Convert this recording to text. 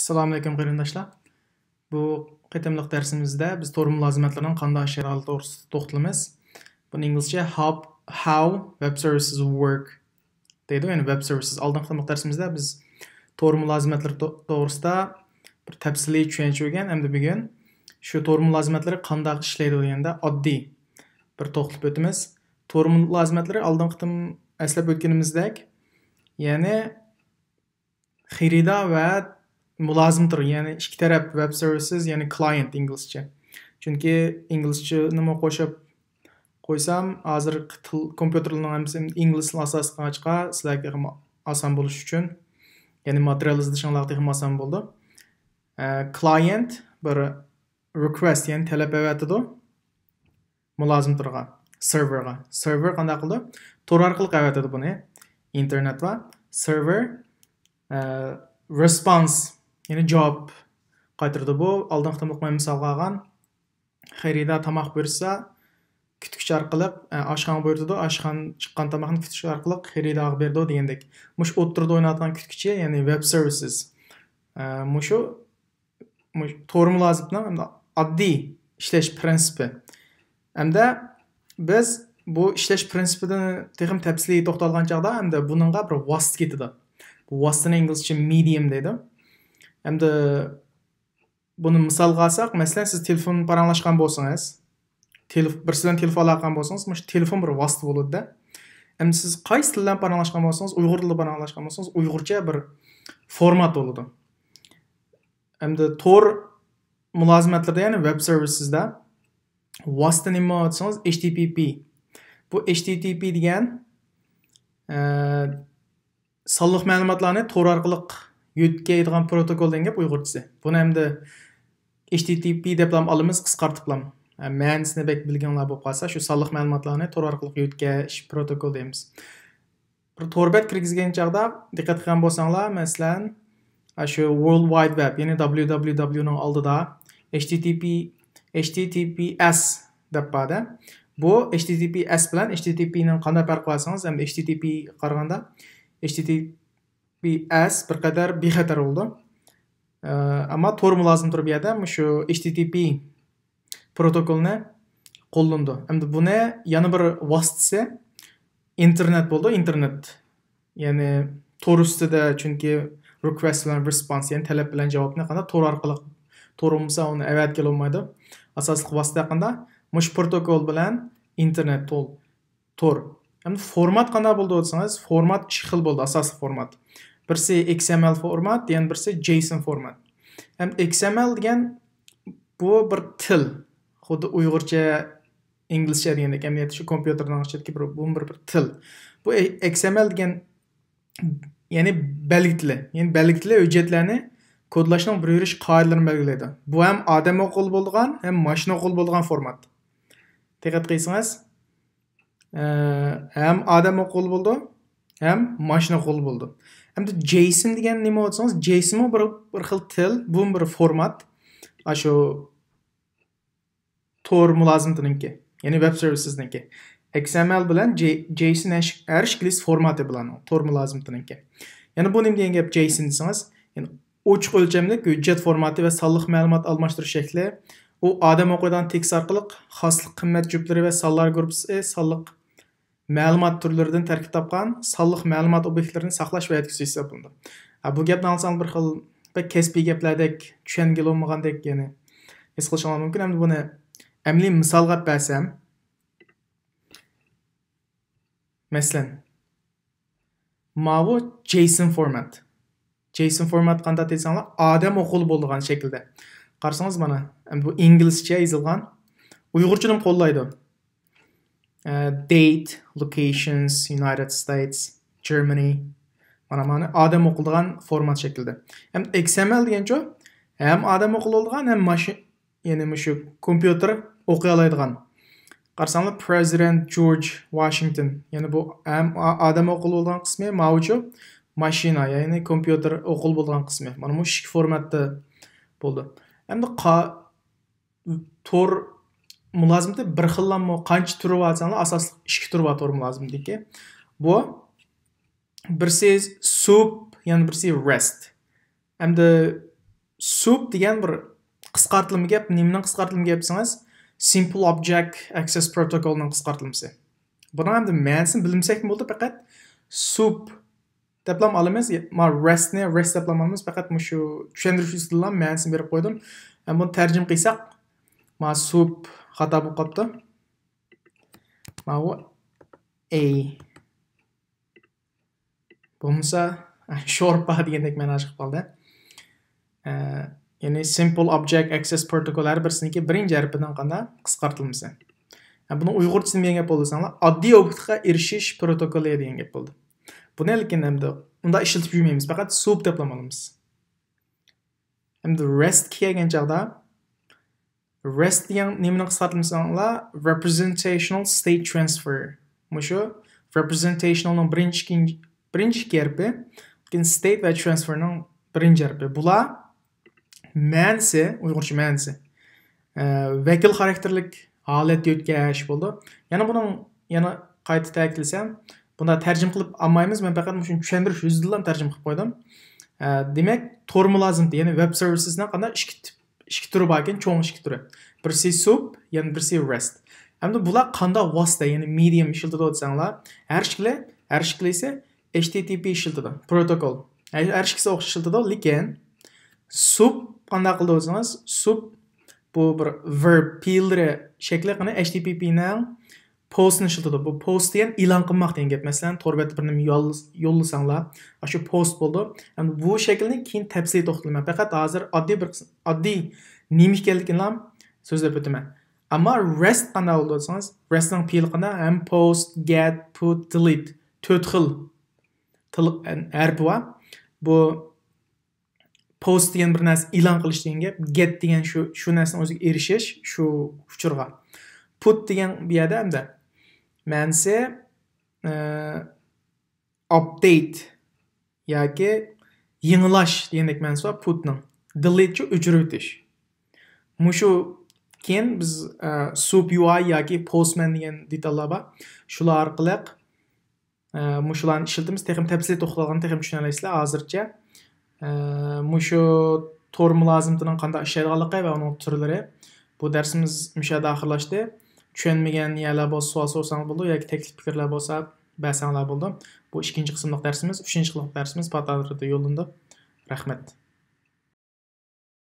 Assalomu alaykum qarindoshlar. Bu qatamliq darsimizda biz to'g'ri mulozimatlarning qanday ishlarali to'g'risida to'xtalamiz. Buni inglizcha how web services work deydi. Yani web services oldingi darsimizda biz to'g'ri mulozimatlar to'g'risida bir tafsiliy tushuncha olgan, hamda bugun shu to'g'ri mulozimatlar qanday ishlaydi deganda oddiy bir to'xtalib o'tamiz. To'g'ri mulozimatlari oldingi eslab o'tganimizdek, ya'ni xarida va mulozimdir, ya'ni ikki taraf web services, ya'ni client inglizcha. Chunki inglizcha nima qo'shib qo'ysam, hozir kompyuterlarning hammasini ingliz tilini asos qilishga sizlarga oson bo'lishi uchun, ya'ni material izlashingizga ham oson bo'ldi. Client bir request, ya'ni talab avatidi mulozimdirga, serverga. Server qanday qildi? Tor orqali avatidi buni. Internet va server response, ya'ni javob qaytardi. Bu oldingi men misolga olgan xarida tomoq bersa, kutkichi orqali oshxona buyurdi, oshxona chiqqan tomoqni kutkichi orqali xaridaga berdi degandek. Mush o'tirda o'ynatgan kutkichi, ya'ni web services. Mushu to'g'ri mulozimatning oddiy ishlash prinsipi. Hamda biz bu ishlash prinsipidan texim tafsiliy to'xtalgan chaqda hamda buningga bir vosita ketadi. Bu vositani inglizcha medium deydi. Hamda buni misolga olsak, masalan, siz telefon paranglashgan bo'lsangiz, birisidan telefon aloqagan bo'lsangiz, mush telefon bir vosita bo'ladi-da. Hamda siz qaysi tildan paranglashgan bo'lsangiz, Uyg'ur tilida paranglashgan bo'lsangiz, Uyg'urcha bir format bo'ladi. Hamda tor mulozimatlarda, ya'ni web servicesda vosita nima desangiz HTTP. Bu HTTP degan sonliq ma'lumotlarni tor orqali yetkazadigan protokol degan gap Uyg'urchasi. Buni hamda HTTP deb ham olamiz, qisqartib ham. Ma'nosini bek bilganlar bo'lib qolsa, shu sonliq ma'lumotlarni tor orqali yetkazish protokol deymiz. Bir torbat kirgizgan chaqda diqqat qilgan bo'lsanglar, masalan, shu World Wide Web, ya'ni www ning oldida HTTPS deb bada. Bu HTTPS bilan HTTP ning qanday farqi bo'lsangiz, ham HTTP qaraganda HTTPS bir qadar bexatar bo'ldi. Ammo to'g'ri mulozimdir bu yerda shu HTTP protokolni qo'llandi. Hamda buni yana bir vositasi internet bo'ldi. Internet, ya'ni tor ustida, chunki request bilan response, ya'ni talab bilan javobni qanday tor orqali to'g'rimsa uni avat kelolmaydi. Asosli vosita qanday? Mush protokol bilan internet tor. Hamda format qanday bo'ldi desangiz, format ikki xil bo'ldi, asosli format. Birisi XML format, yana birisi JSON format. Ham XML degan bu bir til. Xuddi Uyg'urcha, inglizcha degandek, hamda shu kompyuterning ichidagi bir til. Bu XML degan ya'ni belgitli, ya'ni belgitli hujjatlarni kodlashning bir yurish qoidalarini belgilaydi. Bu ham odam o'qil bo'lgan, ham mashina o'qil bo'lgan format. Diqqat qilsangiz, ham odam o'qil bo'ldi, ham mashina o'qil bo'ldi. Hamda JSON degan nima desangiz, JSON bir xil til, bu bir format. Shu tor mulozimatininki, ya'ni web servicesninki. XML bilan JSON har ikkalasi formati bilan tor mulozimatininki. Ya'ni bu nima degan gap JSON desangiz, ya'ni ochiq o'lchamlik hujjat formati va sonliq ma'lumot almashtirish shakli. U odam o'qigan tekst orqali xoslik qimmat juplari va sonlar gruppasi sonliq ma'lumot turlaridan tarkib topgan sonliq ma'lumot obyektlarini saqlash va yetkazish hisoblanadi. Bu gapni olsang bir xil kasbiy gaplardek tushungil olmagandek, ya'ni his qilishingiz mumkin. Hamda buni amaliy misolga bersam, masalan, bu JSON format. JSON format qanday desanglar, odam o'qil bo'lgan shaklda. Qarasangiz mana, bu inglizcha yozilgan, Uyg'urchani qo'llaydi. Date, locations, United States, Germany. Mana odam o'qilgan format shaklida. Ham XML degancha ham odam o'qilgan, ham mashina, ya'ni shu kompyuter o'qiy oladigan. Qarasanglar, President George Washington, ya'ni bu ham odam o'qil bo'lgan qismi, mavju mashina, ya'ni kompyuter o'qil bo'lgan qismi. Mana bu ikki formatda bo'ldi. Hamda tor mulozimati bir xillanma qancha turi bor desanlar, asosli ikki turi bor tor mulozimatiki. Bu birisi SOAP, ya'ni birisi REST. Hamda soup degan bir qisqartılma gap, nimaning qisqartılma gap desangiz, Simple Object Access Protocol'ning qisqartılması. Buni endi ma'nosini bilmasak bo'ldi, faqat soup deb ham olamiz. Ma rest deb ham olamiz, faqat shu tushuntirish uchun ma'nosini berib qo'ydim. Buni tarjima qilsak, ma soup xato bo'lib qolibdi. Ma bu a bo'lmasa sho'rpa degandek ma'no chiqib qoldi. Ya'ni Simple Object Access Protocol har birsiniki birinchi harfidan qanday qisqartılması. Buni uyg'urchasini degan gap bo'ldi desanglar, oddiy obyektga erishish protokoli degan gap bo'ldi. Buni lekin endi unda ishlatib yurmaymiz, faqat soup deb olamiz. Endi REST kelgan chog'da REST degan nimani qisqartmasanglar, Representational State Transfer. Mushu representationalning birinchi harfi, lekin state va transferning birinchi harfi. Bular ma'nosi, uyg'urcha ma'nosi vakil xarakterlik holat o'tkash bo'ldi. Yana qayta ta'kidlasam, bunda tarjima qilib olmaymiz. Men faqat shuni tushuntirish uchun tarjima qilib qo'ydim. Demak, tor mulozimati, ya'ni web servicesning qanday ikki turi bor ekan, cho'ng ikki turi. Birisi soup, yana birisi rest. Endi bular qanday vosita, ya'ni medium ishlatadi desanglar, har ikkisi esa HTTP ishlatadi, protokol. Har ikkisi o'xshash ishlatadi, lekin soup qanday qildi desangiz, soup bu bir verb pilre shakli qana HTTP ning postni ishlatadi. Bu post degan e'lon qilmoq degan gap. Masalan, to'rbetda bir nima yo'llasanglar, shu post bo'ldi. Endi bu shaklni keyin tafsil to'xtalman. Faqat hozir oddiy nima ekanligini ham so'zlab o'taman. Ammo REST qanday bo'ldi desangiz, RESTning pili qanday? Ham post, get, put, delete. 4 xil harfi bor. Bu post degan bir narsa e'lon qilish degan gap, get degan shu narsaning o'ziga erishish, shu uchurg'a. Put degan bu yerda hamda ma'nosi update yoki yangilash degandek ma'nosi bor putning. Delete o'chirib o'tish. Mushu keyin biz soup UI yoki postman degan detallar bor. Shular orqali mushularni ishlatamiz. Texnik tafsil to'xtalgan texnik tushuna olasizlar hozircha. Mushu tor mulozimatining qanday ishlaydiganligi va uning turlari. Bu darsimiz mushada oxirlashdi. Tushunmagan yerlar bo'lsa, savol so'rasangiz bo'ldi yoki taklif fikrlar bo'lsa, bahsanglar bo'ldi. Bu ikkinchi qismli darsimiz, 3-qismli darsimiz portalida yo'llanadi. Rahmat.